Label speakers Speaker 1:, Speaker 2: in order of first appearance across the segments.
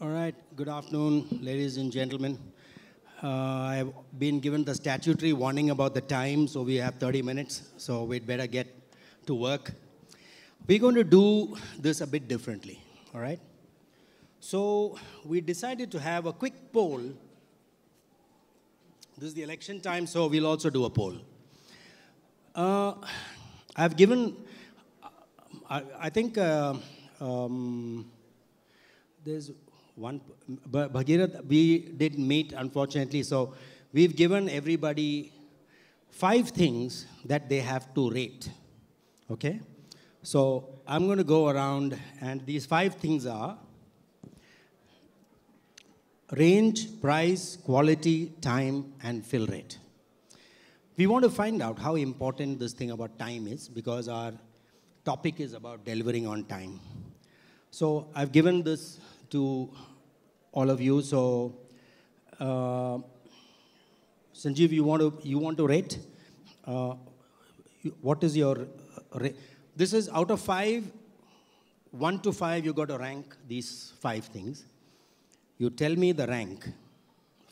Speaker 1: All right, good afternoon, ladies and gentlemen. I've been given the statutory warning about the time, so we have 30 minutes, so we'd better get to work. We're going to do this a bit differently, all right? So we decided to have a quick poll. This is the election time, so we'll also do a poll. I've given, I think there's one, Bhagirath, we didn't meet, unfortunately, so we've given everybody 5 things that they have to rate, okay? So I'm going to go around, and these 5 things are range, price, quality, time, and fill rate. We want to find out how important this thing about time is, because our topic is about delivering on time. So I've given this to all of you. So, Sanjeev, you want to rate? What is your rate? This is out of 5, 1 to 5. You got to rank these 5 things. You tell me the rank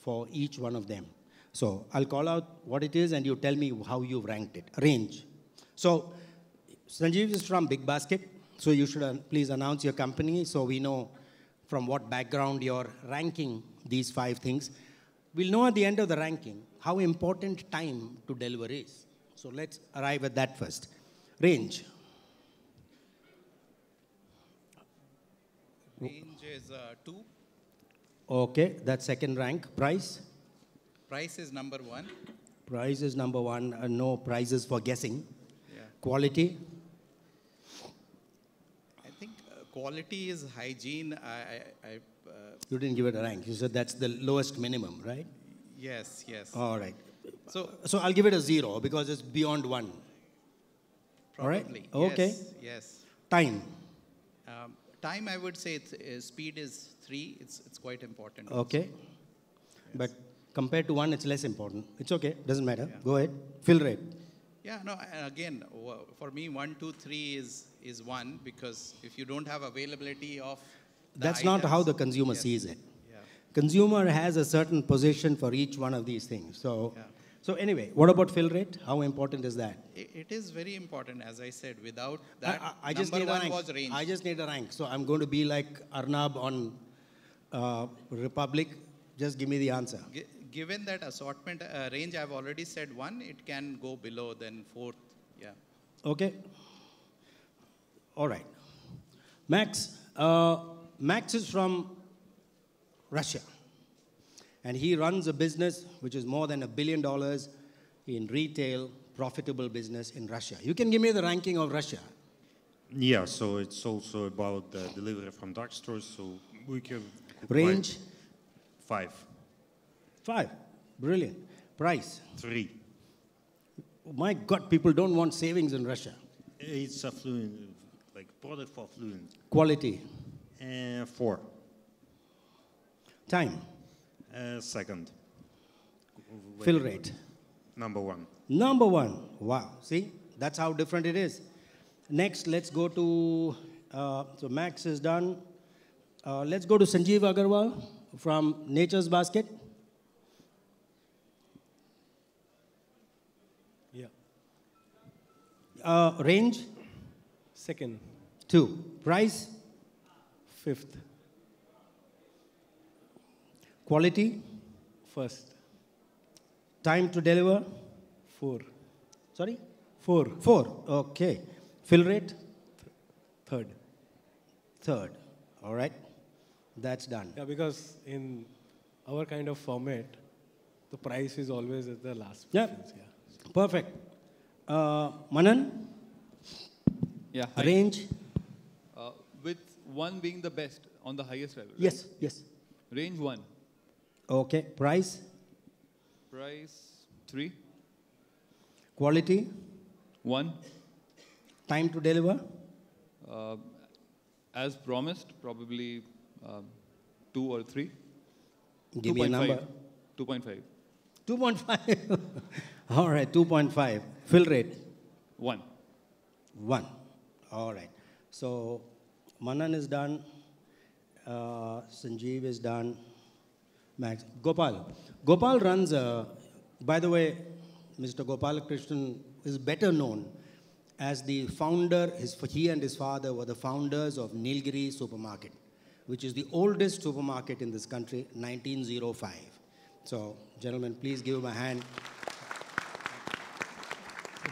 Speaker 1: for each one of them. So I'll call out what it is, and you tell me how you've ranked it. Range. So Sanjeev is from Bigbasket. So you should please announce your company so we know from what background you're ranking these 5 things. We'll know at the end of the ranking how important time to deliver is. So let's arrive at that first. Range.
Speaker 2: Range is 2.
Speaker 1: Okay, that's second rank. Price?
Speaker 2: Price is number 1.
Speaker 1: Price is number 1. No prizes for guessing.
Speaker 2: Yeah.
Speaker 1: Quality?
Speaker 2: I think quality is hygiene.
Speaker 1: You didn't give it a rank. You said that's the lowest minimum, right?
Speaker 2: Yes, yes.
Speaker 1: All right.
Speaker 2: So
Speaker 1: I'll give it a 0 because it's beyond 1.
Speaker 2: probably.
Speaker 1: All right? Okay.
Speaker 2: Yes, yes.
Speaker 1: Time?
Speaker 2: Time, I would say speed is 3. It's quite important.
Speaker 1: Okay.
Speaker 2: Also.
Speaker 1: But compared to 1, it's less important. It's okay. Doesn't matter.
Speaker 2: Yeah.
Speaker 1: Go ahead. Fill rate.
Speaker 2: Yeah, no, again, for me, 1, 2, 3 is 1, because if you don't have availability of the
Speaker 1: That's not how the
Speaker 2: items-
Speaker 1: consumer
Speaker 2: Yes.
Speaker 1: sees it.
Speaker 2: Yeah.
Speaker 1: Consumer has a certain position for each one of these things. So,
Speaker 2: Yeah.
Speaker 1: so anyway, what about fill rate? How important is that?
Speaker 2: It is very important, as I said. Without that,
Speaker 1: I just
Speaker 2: number
Speaker 1: need a
Speaker 2: 1
Speaker 1: rank.
Speaker 2: was range.
Speaker 1: I just need a rank. So I'm going to be like Arnab on Republic. Just give me the answer.
Speaker 2: Given that assortment range, I've already said 1. It can go below, then 4th. Yeah.
Speaker 1: Okay. All right. Max. Max is from Russia. And he runs a business which is more than $1 billion in retail, profitable business in Russia. You can give me the ranking of Russia.
Speaker 3: Yeah, so it's also about the delivery from dark stores, so we can...
Speaker 1: Range?
Speaker 3: 5.
Speaker 1: 5. Brilliant. Price?
Speaker 3: 3.
Speaker 1: My God, people don't want savings in Russia.
Speaker 3: It's affluent, like product for affluent.
Speaker 1: Quality?
Speaker 3: 4.
Speaker 1: Time?
Speaker 3: Second.
Speaker 1: Fill rate?
Speaker 3: Number 1.
Speaker 1: Number 1. Wow. See? That's how different it is. Next, let's go to, so Max is done. Let's go to Sanjeev Agarwal from Nature's Basket.
Speaker 4: Yeah.
Speaker 1: Range?
Speaker 4: Second.
Speaker 1: 2. Price?
Speaker 4: 5th.
Speaker 1: Quality?
Speaker 4: 1st.
Speaker 1: Time to deliver?
Speaker 4: 4.
Speaker 1: Sorry?
Speaker 4: 4.
Speaker 1: 4. Okay. Fill rate?
Speaker 4: 3rd.
Speaker 1: 3rd. All right. That's done.
Speaker 4: Yeah, because in our kind of format, the price is always at the last
Speaker 1: Yeah.
Speaker 4: preference. Yeah.
Speaker 1: Perfect. Manan?
Speaker 5: Yeah. Hi.
Speaker 1: Range?
Speaker 5: With 1 being the best on the highest level. right?
Speaker 1: Yes. Yes.
Speaker 5: Range 1.
Speaker 1: Okay. Price?
Speaker 5: Price 3.
Speaker 1: Quality?
Speaker 5: 1.
Speaker 1: Time to deliver?
Speaker 5: As promised, probably 2 or 3.
Speaker 1: Give me a number.
Speaker 5: 2.5.
Speaker 1: 2.5. All right, 2.5. Fill rate?
Speaker 5: 1.
Speaker 1: 1. All right. So Manan is done. Sanjeev is done. Max. Gopal runs, by the way, Mr. Gopalkrishnan is better known as the founder, he and his father were the founders of Nilgiri Supermarket, which is the oldest supermarket in this country, 1905. So, gentlemen, please give him a hand.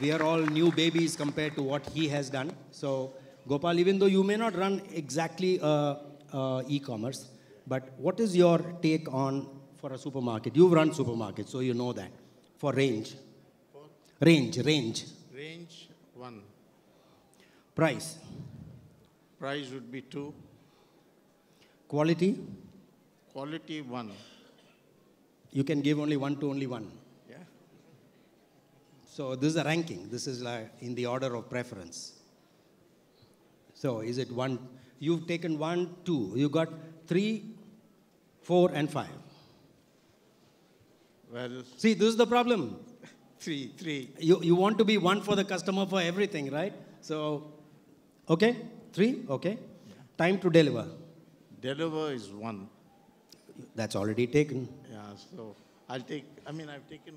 Speaker 1: We are all new babies compared to what he has done. So, Gopal, even though you may not run exactly e-commerce, but what is your take on for a supermarket? You've run supermarkets, so you know that. For range. Range.
Speaker 6: Range, 1.
Speaker 1: Price.
Speaker 6: Price would be 2.
Speaker 1: Quality.
Speaker 6: Quality, 1.
Speaker 1: You can give only one to only one.
Speaker 6: Yeah.
Speaker 1: So this is a ranking. This is like in the order of preference. So is it 1? You've taken 1, 2. You got 3, 4, and 5.
Speaker 6: Well,
Speaker 1: See, this is the problem.
Speaker 6: 3.
Speaker 1: You want to be one for the customer for everything, right? So, okay, 3, okay.
Speaker 6: Yeah.
Speaker 1: Time to deliver.
Speaker 6: Deliver is 1.
Speaker 1: That's already taken.
Speaker 6: Yeah, so I've taken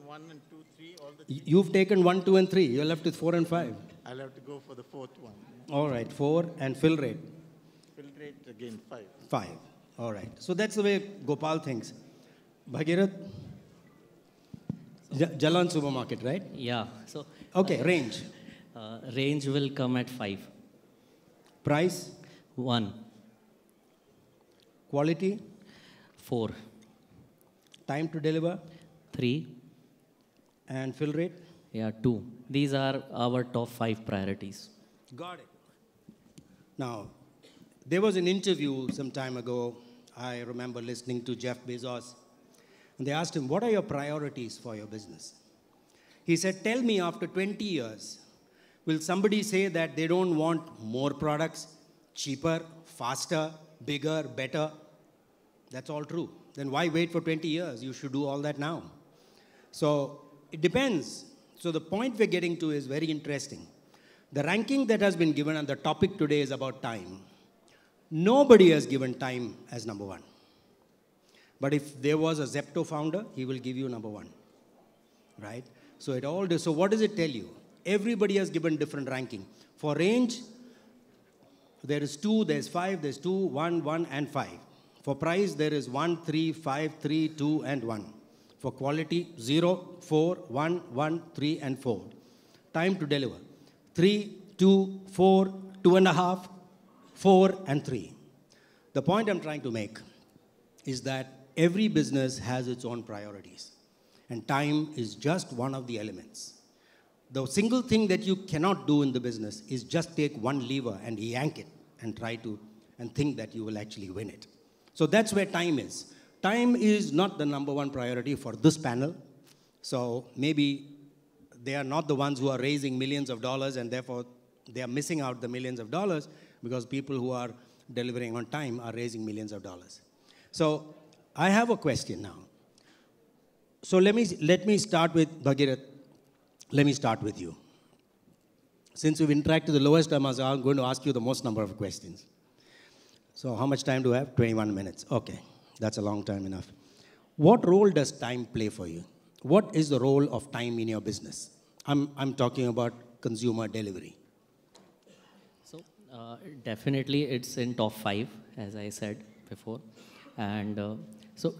Speaker 6: 1 and 2, 3, all the 3.
Speaker 1: You've taken 1, 2, and 3. You're left with 4 and 5.
Speaker 6: I'll have to go for the 4th one.
Speaker 1: All right, 4 and fill rate.
Speaker 6: Fill rate again, 5.
Speaker 1: 5. All right. So that's the way Gopal thinks. Bhagirath? Jalan supermarket, right?
Speaker 7: Yeah. So
Speaker 1: Okay, range.
Speaker 7: range will come at 5.
Speaker 1: Price?
Speaker 7: 1,
Speaker 1: Quality?
Speaker 7: 4,
Speaker 1: Time to deliver?
Speaker 7: 3,
Speaker 1: And fill rate?
Speaker 7: yeah, 2. These are our top 5 priorities.
Speaker 1: Got it. Now, there was an interview some time ago. I remember listening to Jeff Bezos. And they asked him, what are your priorities for your business? He said, tell me after 20 years, will somebody say that they don't want more products, cheaper, faster, bigger, better? That's all true. Then why wait for 20 years? You should do all that now. So it depends. So the point we're getting to is very interesting. The ranking that has been given and the topic today is about time. Nobody has given time as number 1. But if there was a Zepto founder, he will give you number 1. Right? So it all does. So what does it tell you? Everybody has given different ranking. For range, there is 2, there's 5, there's 2, 1, 1, and 5. For price, there is 1, 3, 5, 3, 2, and 1. For quality, 0, 4, 1, 1, 3, and 4. Time to deliver. 3, 2, 4, 2.5, 4, and 3. The point I'm trying to make is that every business has its own priorities. And time is just one of the elements. The single thing that you cannot do in the business is just take one lever and yank it and try to and think that you will actually win it. So that's where time is. Time is not the number 1 priority for this panel. So maybe they are not the ones who are raising millions of dollars and therefore they are missing out the millions of dollars because people who are delivering on time are raising millions of dollars. So I have a question now. So let me start with Bhagirath. Let me start with you. Since we've interacted the lowest, I'm going to ask you the most number of questions. So how much time do I have? 21 minutes. Okay, that's a long time enough. What role does time play for you? What is the role of time in your business? I'm talking about consumer delivery.
Speaker 7: So definitely it's in top 5, as I said before. And so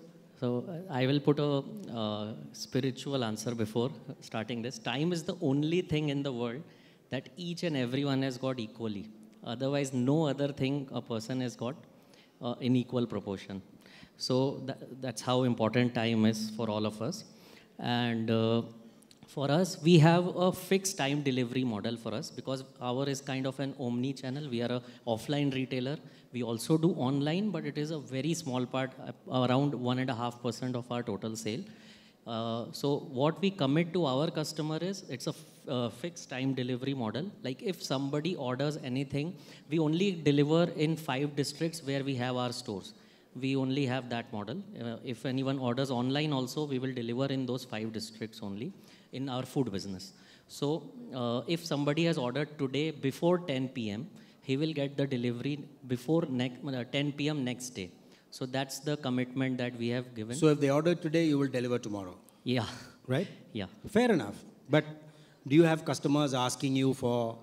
Speaker 7: I will put a spiritual answer before starting this. Time is the only thing in the world that each and everyone has got equally. Otherwise, no other thing a person has got in equal proportion. So that's how important time is for all of us. And for us, we have a fixed time delivery model for us because our is kind of an omni-channel. We are an offline retailer. We also do online, but it is a very small part, around 1.5% of our total sale. So what we commit to our customer is, it's a fixed time delivery model. Like if somebody orders anything, we only deliver in 5 districts where we have our stores. We only have that model. If anyone orders online also, we will deliver in those 5 districts only in our food business. So if somebody has ordered today before 10 p.m., he will get the delivery before 10 p.m. next day. So that's the commitment that we have given.
Speaker 1: So if they order today, you will deliver tomorrow.
Speaker 7: Yeah.
Speaker 1: Right?
Speaker 7: Yeah.
Speaker 1: Fair enough. But do you have customers asking you for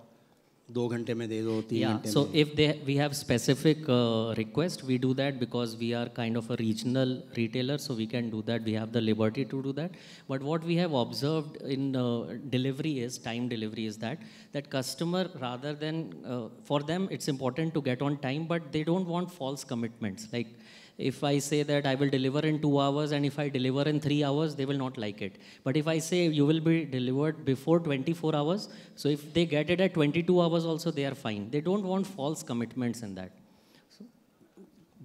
Speaker 1: 2 ghante mein de do, 3
Speaker 7: Yeah,
Speaker 1: ghante
Speaker 7: so
Speaker 1: mein?
Speaker 7: if we have specific request, we do that because we are kind of a regional retailer, so we can do that. We have the liberty to do that. But what we have observed in delivery is, time delivery is that customer, rather than, for them it's important to get on time, but they don't want false commitments. Like, if I say that I will deliver in 2 hours and if I deliver in 3 hours, they will not like it. But if I say you will be delivered before 24 hours, so if they get it at 22 hours also, they are fine. They don't want false commitments in that. So,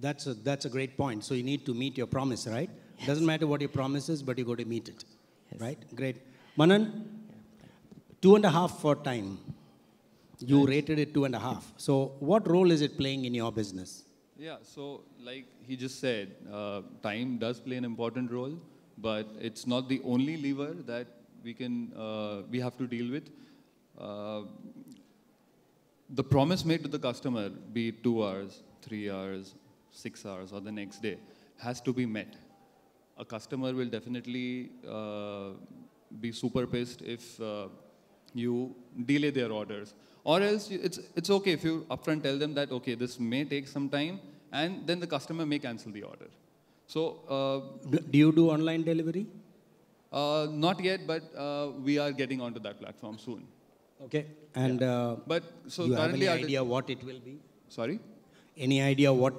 Speaker 1: That's a great point. So you need to meet your promise, right? Yes. Doesn't matter what your promise is, but you got to meet it. Yes. Right? Great. Manan, 2.5 for time. You rated it 2.5. So what role is it playing in your business?
Speaker 5: Yeah, so like he just said, time does play an important role, but it's not the only lever that we have to deal with. The promise made to the customer, be it 2 hours, 3 hours, 6 hours, or the next day, has to be met. A customer will definitely be super pissed if you delay their orders. Or else it's okay if you upfront tell them that, okay, this may take some time, and then the customer may cancel the order. So,
Speaker 1: do you do online delivery?
Speaker 5: not yet, but we are getting onto that platform soon.
Speaker 1: Okay. And
Speaker 5: But so
Speaker 1: you have
Speaker 5: currently,
Speaker 1: any idea what it will be?
Speaker 5: sorry.
Speaker 1: Any idea what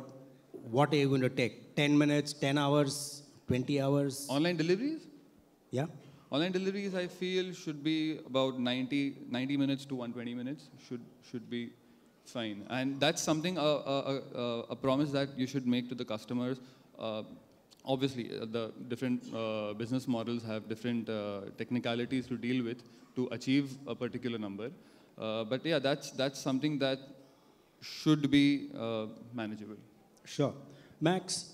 Speaker 1: are you going to take? 10 minutes, 10 hours, 20 hours?
Speaker 5: Online deliveries?
Speaker 1: Yeah.
Speaker 5: Online deliveries, I feel, should be about 90 minutes to 120 minutes. Should be fine. And that's something, a promise that you should make to the customers. Obviously, the different business models have different technicalities to deal with to achieve a particular number. But yeah, that's something that should be manageable.
Speaker 1: Sure. Max,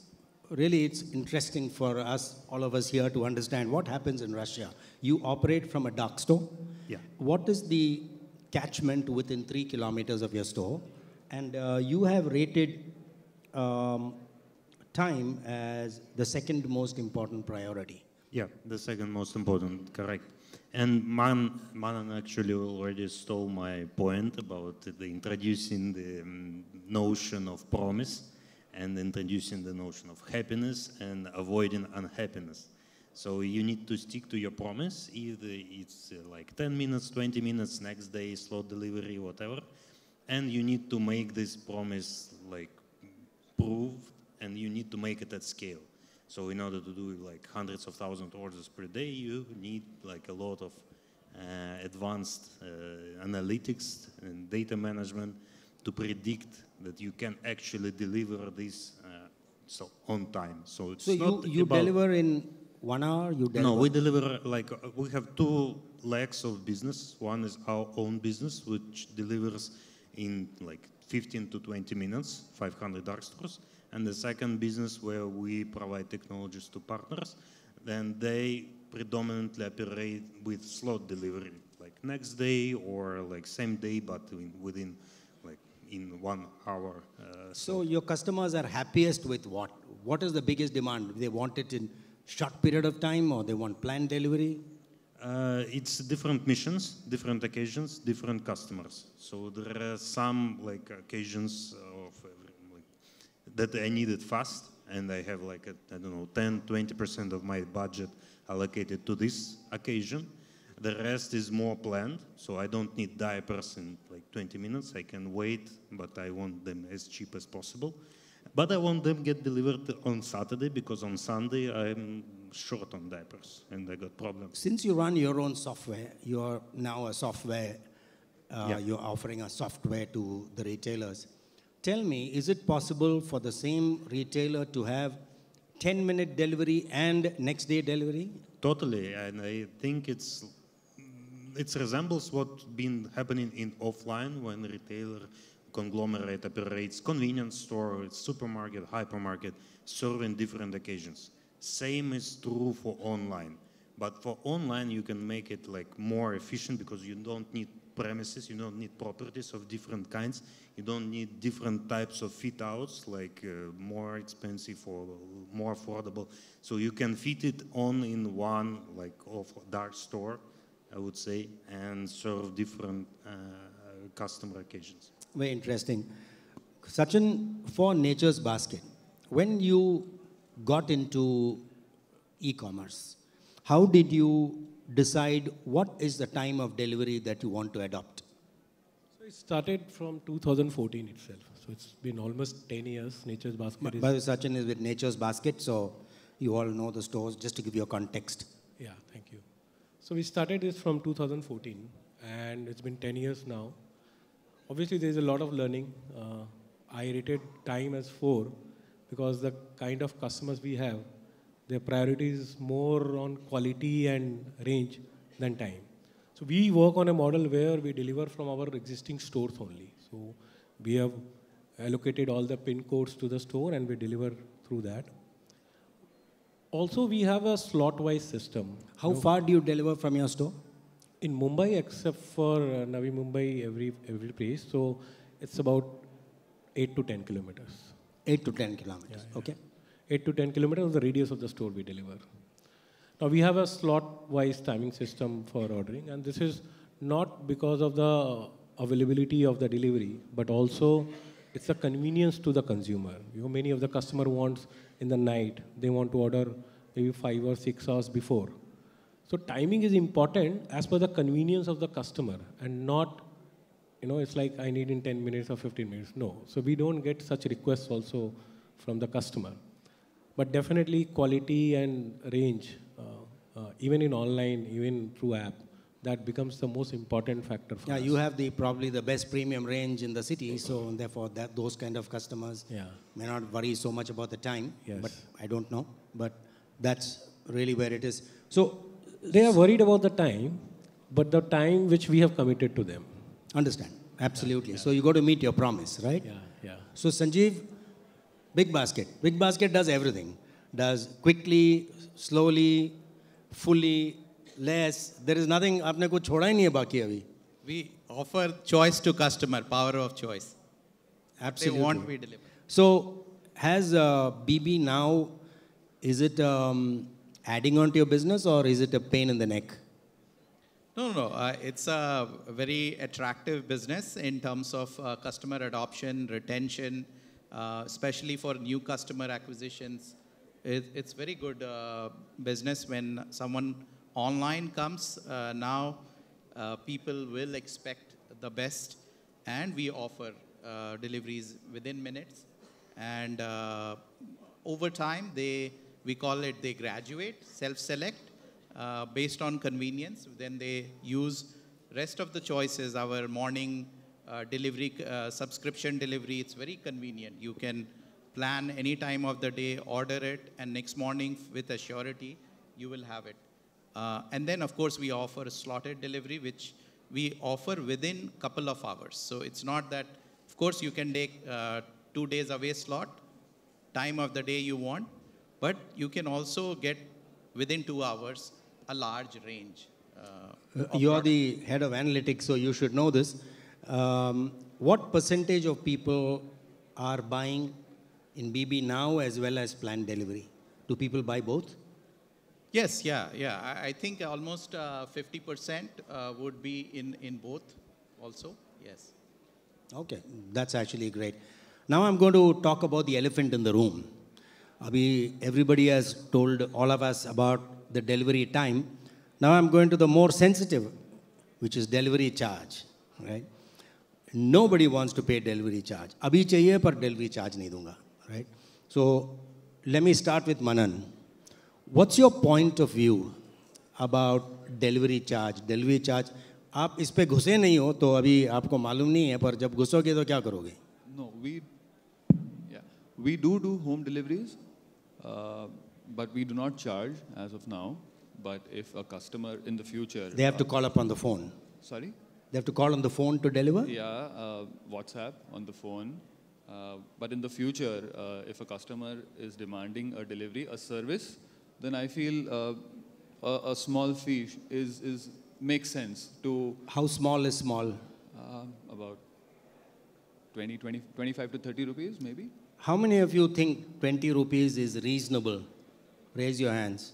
Speaker 1: really it's interesting for us, all of us here, to understand what happens in Russia. You operate from a dark store.
Speaker 3: Yeah.
Speaker 1: What is the catchment within 3 kilometers of your store? And you have rated time as the second most important priority.
Speaker 3: Yeah, the second most important, correct. And Manan actually already stole my point about the introducing the notion of promise and introducing the notion of happiness and avoiding unhappiness. So you need to stick to your promise, either it's like 10 minutes, 20 minutes, next day, slot delivery, whatever. And you need to make this promise like proved, and you need to make it at scale. So in order to do like hundreds of thousands of orders per day, you need like a lot of advanced analytics and data management to predict that you can actually deliver this so on time. So it's not
Speaker 1: you
Speaker 3: about
Speaker 1: deliver in 1 hour? You deliver?
Speaker 3: No, we deliver like we have 2 legs of business. One is our own business, which delivers in like 15 to 20 minutes, 500 dark stores. And the second business where we provide technologies to partners, then they predominantly operate with slot delivery, like next day or like same day, but within like in 1 hour.
Speaker 1: So your customers are happiest with what? What is the biggest demand? They want it in short period of time, or they want planned delivery?
Speaker 3: It's different missions, different occasions, different customers. So there are some like occasions of that I need it fast, and I have like I don't know, 10-20% of my budget allocated to this occasion. The rest is more planned, so I don't need diapers in like 20 minutes. I can wait, but I want them as cheap as possible. But I want them get delivered on Saturday, because on Sunday I'm short on diapers and I got problems.
Speaker 1: Since you run your own software, you're now a software, you're offering a software to the retailers. Tell me, is it possible for the same retailer to have 10-minute delivery and next day delivery?
Speaker 3: Totally, and I think it resembles what's been happening in offline when retailer conglomerate operates convenience store, supermarket, hypermarket, serving different occasions. Same is true for online. But for online, you can make it like more efficient because you don't need premises. You don't need properties of different kinds. You don't need different types of fit outs, like more expensive or more affordable. So you can fit it on in one, like dark store, I would say, and serve different customer occasions.
Speaker 1: Very interesting. Sachin, for Nature's Basket, when you got into e-commerce, how did you decide what is the time of delivery that you want to adopt?
Speaker 4: So it started from 2014 itself. So it's been almost 10 years. Nature's Basket
Speaker 1: By the way, Sachin is with Nature's Basket, so you all know the stores, just to give you a context.
Speaker 4: Yeah, thank you. So we started this from 2014, and it's been 10 years now. Obviously, there's a lot of learning. I rated time as 4 because the kind of customers we have, their priority is more on quality and range than time. So we work on a model where we deliver from our existing stores only. So we have allocated all the pin codes to the store and we deliver through that. Also, we have a slot-wise system.
Speaker 1: How far do you deliver from your store?
Speaker 4: In Mumbai, except for Navi Mumbai, every place. So it's about 8 to 10 kilometers.
Speaker 1: 8 to 10 kilometers,
Speaker 4: Yeah.
Speaker 1: okay.
Speaker 4: 8 to 10 kilometers is the radius of the store we deliver. Now we have a slot-wise timing system for ordering, and this is not because of the availability of the delivery, but also it's a convenience to the consumer. You know, many of the customer wants in the night, they want to order maybe 5 or 6 hours before. So timing is important as per the convenience of the customer and not, it's like I need in 10 minutes or 15 minutes. No. So we don't get such requests also from the customer. But definitely quality and range, even in online, even through app, that becomes the most important factor for us.
Speaker 1: You have probably the best premium range in the city, so therefore those kind of customers may not worry so much about the time, but I don't know. But that's really where it is. So
Speaker 4: they are worried about the time, but the time which we have committed to them.
Speaker 1: Understand, absolutely. So you got to meet your promise, right?
Speaker 4: Yeah.
Speaker 1: So Sanjeev, Bigbasket. Bigbasket does everything. Does quickly, slowly, fully, less. There is nothing, आपने कुछ छोड़ा ही नहीं है बाकी अभी.
Speaker 2: We offer choice to customer, power of choice.
Speaker 1: Absolutely.
Speaker 2: They want, we deliver.
Speaker 1: So has BB now, is it adding on to your business or is it a pain in the neck?
Speaker 2: No. It's a very attractive business in terms of customer adoption, retention, especially for new customer acquisitions. It's very good business when someone online comes. Now people will expect the best, and we offer deliveries within minutes. And over time, we call it they graduate, self-select based on convenience. Then they use rest of the choices, our morning delivery, subscription delivery. It's very convenient. You can plan any time of the day, order it, and next morning with a surety, you will have it. And then, of course, we offer a slotted delivery, which we offer within a couple of hours. So it's not that, of course, you can take 2 days away slot, time of the day you want, but you can also get within 2 hours a large range.
Speaker 1: You're the head of analytics, so you should know this. What percentage of people are buying in BB now as well as planned delivery? Do people buy both?
Speaker 2: Yes, yeah. I think almost 50% would be in both also, yes.
Speaker 1: Okay, that's actually great. Now I'm going to talk about the elephant in the room. Everybody has told all of us about the delivery time. Now I'm going to the more sensitive, which is delivery charge, right? Nobody wants to pay delivery charge. Abhi chahiye par delivery charge nahi dunga, right? So let me start with Manan. What's your point of view about delivery charge? Delivery charge, आप इस पे घुसे नहीं हो तो अभी आपको मालूम नहीं है, पर जब घुसोगे तो क्या करोगे?
Speaker 5: No, we do home deliveries, but we do not charge as of now. But if a customer in the future...
Speaker 1: They have to call up on the phone.
Speaker 5: Sorry?
Speaker 1: They have to call on the phone to deliver?
Speaker 5: Yeah, WhatsApp on the phone. But in the future, if a customer is demanding a delivery, a service, then I feel a small fee is makes sense to...
Speaker 1: How small is small?
Speaker 5: About 25 to 30 rupees, maybe.
Speaker 1: How many of you think 20 rupees is reasonable? Raise your hands.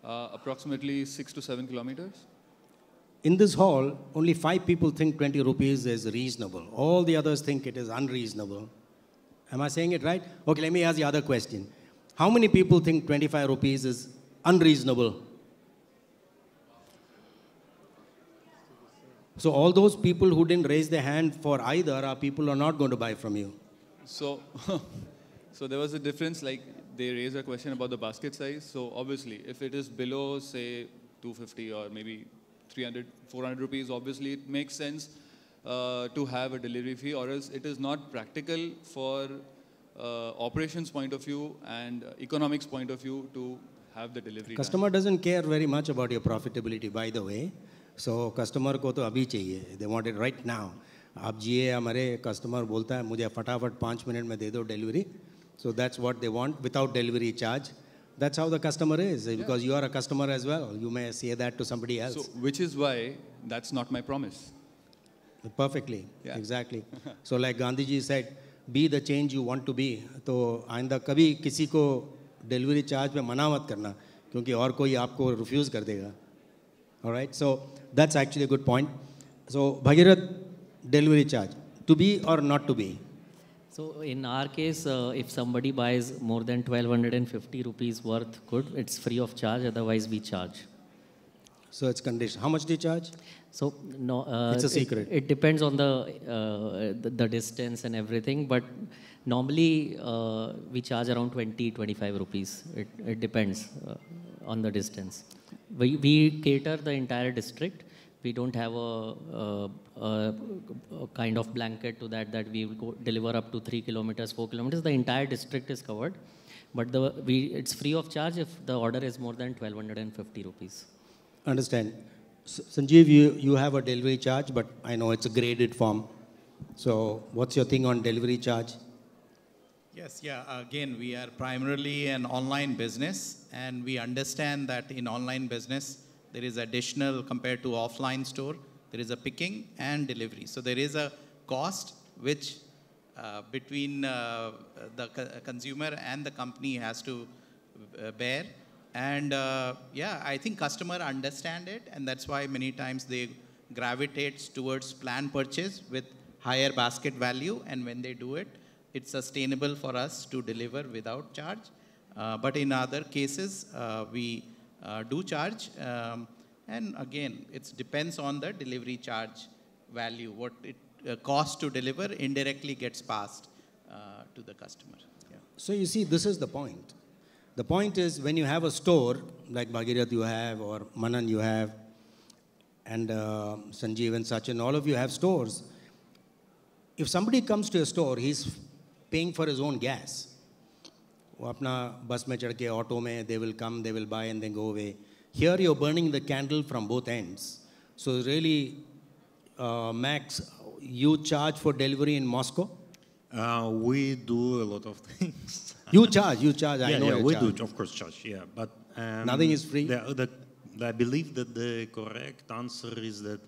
Speaker 5: Approximately 6 to 7 kilometers.
Speaker 1: In this hall, only 5 people think 20 rupees is reasonable. All the others think it is unreasonable. Am I saying it right? Okay, let me ask the other question. How many people think 25 rupees is unreasonable? So all those people who didn't raise their hand for either are people who are not going to buy from you.
Speaker 5: So, so there was a difference, like they raised a question about the basket size. So obviously, if it is below, say, 250 or maybe 300, 400 rupees, obviously it makes sense to have a delivery fee, or else it is not practical for operations point of view and economics point of view to have the delivery.
Speaker 1: Customer doesn't care very much about your profitability, by the way. So customer को तो अभी चाहिए. They want it right now. आप जिए हमारे customer बोलता है मुझे फटाफट 5 मिनट में दे दो delivery. So that's what they want without delivery charge. That's how the customer is, because you are a customer as well. You may say that to somebody else.
Speaker 5: So, which is why that's not my promise.
Speaker 1: Perfectly,
Speaker 5: yeah.
Speaker 1: Exactly. So like Gandhi ji said, be the change you want to be. तो आइंदा कभी किसी को delivery charge पे मना मत करना, क्योंकि और कोई आपको refuse कर देगा. All right, so that's actually a good point. So Bhagirath, delivery charge, to be or not to be?
Speaker 7: So in our case, if somebody buys more than 1250 rupees worth good, it's free of charge, otherwise we charge.
Speaker 1: So it's condition. How much do you charge?
Speaker 7: So no,
Speaker 1: it's a secret.
Speaker 7: It depends on the distance and everything, but normally we charge around 20-25 rupees. It depends on the distance. We cater the entire district. We don't have a kind of blanket to that we will go deliver up to 3 kilometers, 4 kilometers. The entire district is covered, but it's free of charge if the order is more than 1250 rupees.
Speaker 1: Understand. Sanjeev, you have a delivery charge, but I know it's a graded form. So what's your thing on delivery charge?
Speaker 2: Yes, yeah. Again, we are primarily an online business, and we understand that in online business, there is additional compared to offline store. There is a picking and delivery. So there is a cost which between the consumer and the company has to bear. And yeah, I think customer understand it, and that's why many times they gravitate towards plan purchase with higher basket value. And when they do it, it's sustainable for us to deliver without charge. But in other cases, we do charge. And again, it depends on the delivery charge value. What it costs to deliver indirectly gets passed to the customer. Yeah.
Speaker 1: So you see, this is the point. The point is when you have a store, like Bhagirath you have, or Manan you have, and Sanjeev and Sachin, all of you have stores. If somebody comes to a store, he's paying for his own gas. वो अपना बस में चढ़ के auto में they will come, they will buy and then go away. Here you're burning the candle from both ends. So really, Max, you charge for delivery in Moscow?
Speaker 3: We do a lot of things.
Speaker 1: You charge, I know
Speaker 3: yeah,
Speaker 1: you
Speaker 3: we
Speaker 1: charge.
Speaker 3: do, of course, charge, yeah. But
Speaker 1: nothing is free?
Speaker 3: I believe that the correct answer is that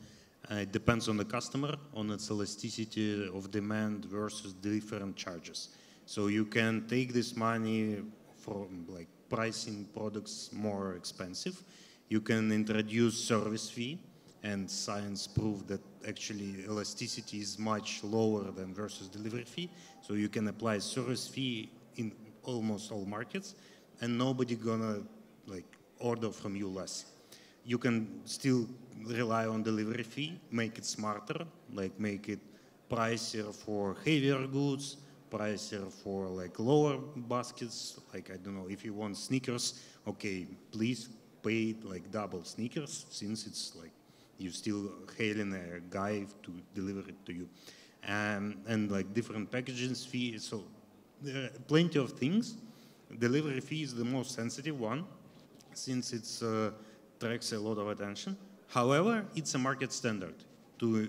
Speaker 3: it depends on the customer, on its elasticity of demand versus different charges. So you can take this money from like pricing products more expensive. You can introduce service fee, and science proved that actually elasticity is much lower than versus delivery fee. So you can apply service fee in almost all markets, and nobody gonna like order from you less. You can still rely on delivery fee, make it smarter, like make it pricier for heavier goods, pricier for like lower baskets. Like, I don't know, if you want sneakers, okay, please pay like double sneakers, since it's like you still hailing a guy to deliver it to you. And like different packaging fees. So there are plenty of things. Delivery fee is the most sensitive one, since it's attracts a lot of attention. However, it's a market standard to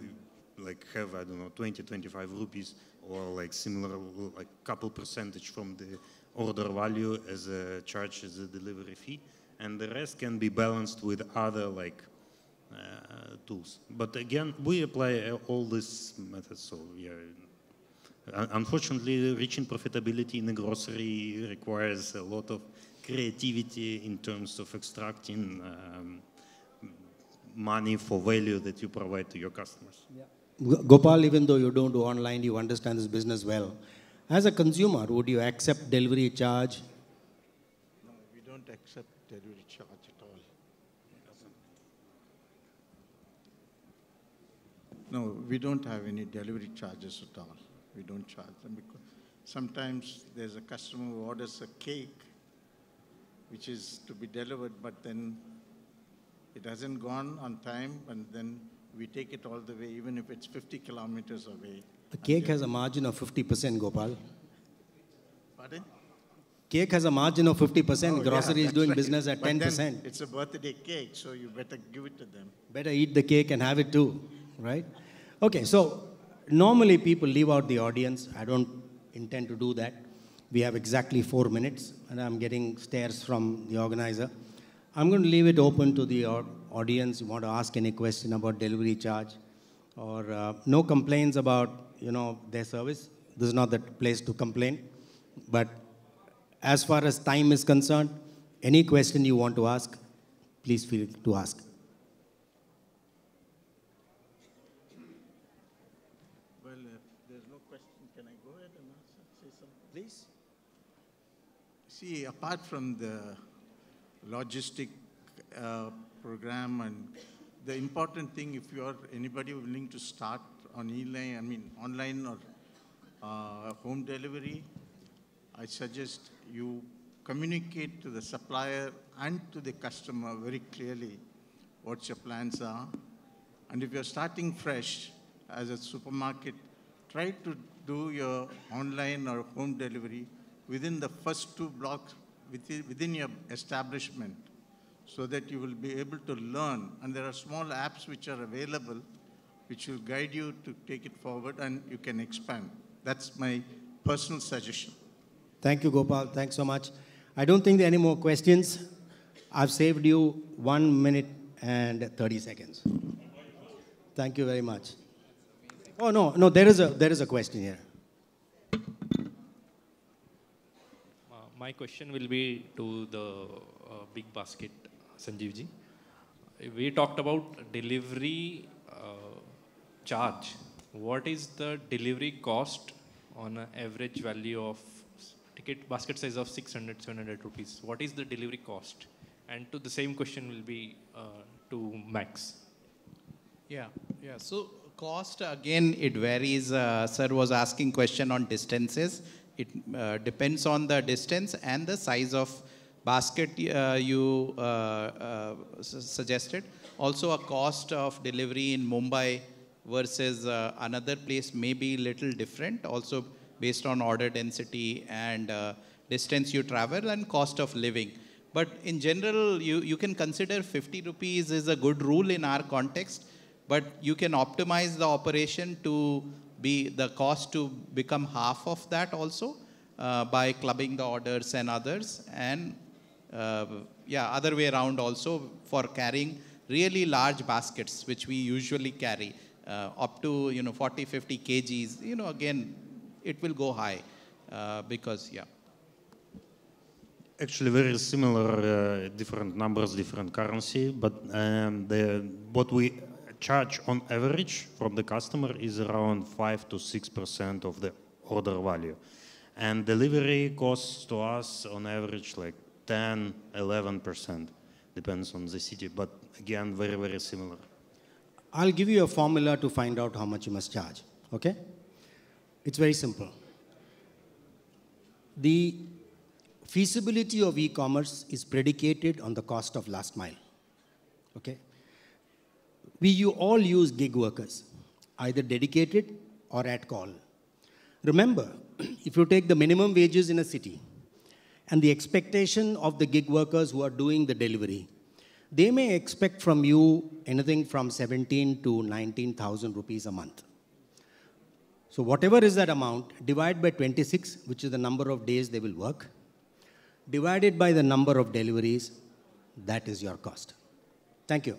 Speaker 3: like have, I don't know, 20-25 rupees or like similar, like couple percentage from the order value as a charge as a delivery fee. and the rest can be balanced with other like tools. But again, we apply all these methods. So yeah, unfortunately, reaching profitability in the grocery requires a lot of creativity in terms of extracting money for value that you provide to your customers.
Speaker 1: Yeah. Gopal, even though you don't do online, you understand this business well. As a consumer, would you accept delivery charge?
Speaker 6: No, we don't accept delivery charge at all. No, we don't have any delivery charges at all. We don't charge them because sometimes there's a customer who orders a cake which is to be delivered, but then it hasn't gone on time, and then we take it all the way, even if it's 50 kilometers away.
Speaker 1: A cake has a margin of 50%, Gopal.
Speaker 6: Pardon?
Speaker 1: Cake has a margin of 50%.
Speaker 6: Oh,
Speaker 1: Grocery is
Speaker 6: that's
Speaker 1: doing
Speaker 6: right.
Speaker 1: business at
Speaker 6: But
Speaker 1: 10%.
Speaker 6: then it's a birthday cake, so you better give it to them.
Speaker 1: Better eat the cake and have it too, right? Okay, so normally people leave out the audience. I don't intend to do that. We have exactly 4 minutes, and I'm getting stares from the organizer. I'm going to leave it open to the audience. You want to ask any question about delivery charge, or no complaints about their service. This is not the place to complain. But as far as time is concerned, any question you want to ask, please feel to ask.
Speaker 6: Well, if there's no question, can I go ahead and say something?
Speaker 1: Please.
Speaker 6: See, apart from the logistic program, and the important thing, if you are anybody willing to start on online or home delivery, I suggest you communicate to the supplier and to the customer very clearly what your plans are. And if you're starting fresh as a supermarket, try to do your online or home delivery within the first 2 blocks within your establishment, so that you will be able to learn. And there are small apps which are available which will guide you to take it forward, and you can expand. That's my personal suggestion.
Speaker 1: Thank you, Gopal. Thanks so much. I don't think there are any more questions. I've saved you 1 minute and 30 seconds. Thank you very much. Oh, no, there is a question here.
Speaker 8: My question will be to the Bigbasket, Sanjeev ji. We talked about delivery charge. What is the delivery cost on an average value of ticket basket size of 600, 700 rupees? What is the delivery cost? And to the same question will be to Max.
Speaker 2: Yeah. So cost, again, it varies. Sir was asking question on distances. It depends on the distance and the size of basket you suggested. Also, a cost of delivery in Mumbai versus another place may be little different, also based on order density and distance you travel and cost of living. But in general, you can consider 50 rupees is a good rule in our context, but you can optimize the operation to be the cost to become half of that also by clubbing the orders and others, and other way around also for carrying really large baskets, which we usually carry up to 40, 50 kgs. Again, it will go high because
Speaker 3: Actually, very similar, different numbers, different currency, but what we charge on average from the customer is around 5 to 6% of the order value. And delivery costs to us on average like 10, 11%, depends on the city, but again, very, very similar.
Speaker 1: I'll give you a formula to find out how much you must charge, okay? It's very simple. The feasibility of e-commerce is predicated on the cost of last mile, okay? You all use gig workers, either dedicated or at call. Remember, if you take the minimum wages in a city and the expectation of the gig workers who are doing the delivery, they may expect from you anything from 17 to 19,000 rupees a month. So whatever is that amount, divide by 26, which is the number of days they will work, divided by the number of deliveries, That is your cost. Thank you.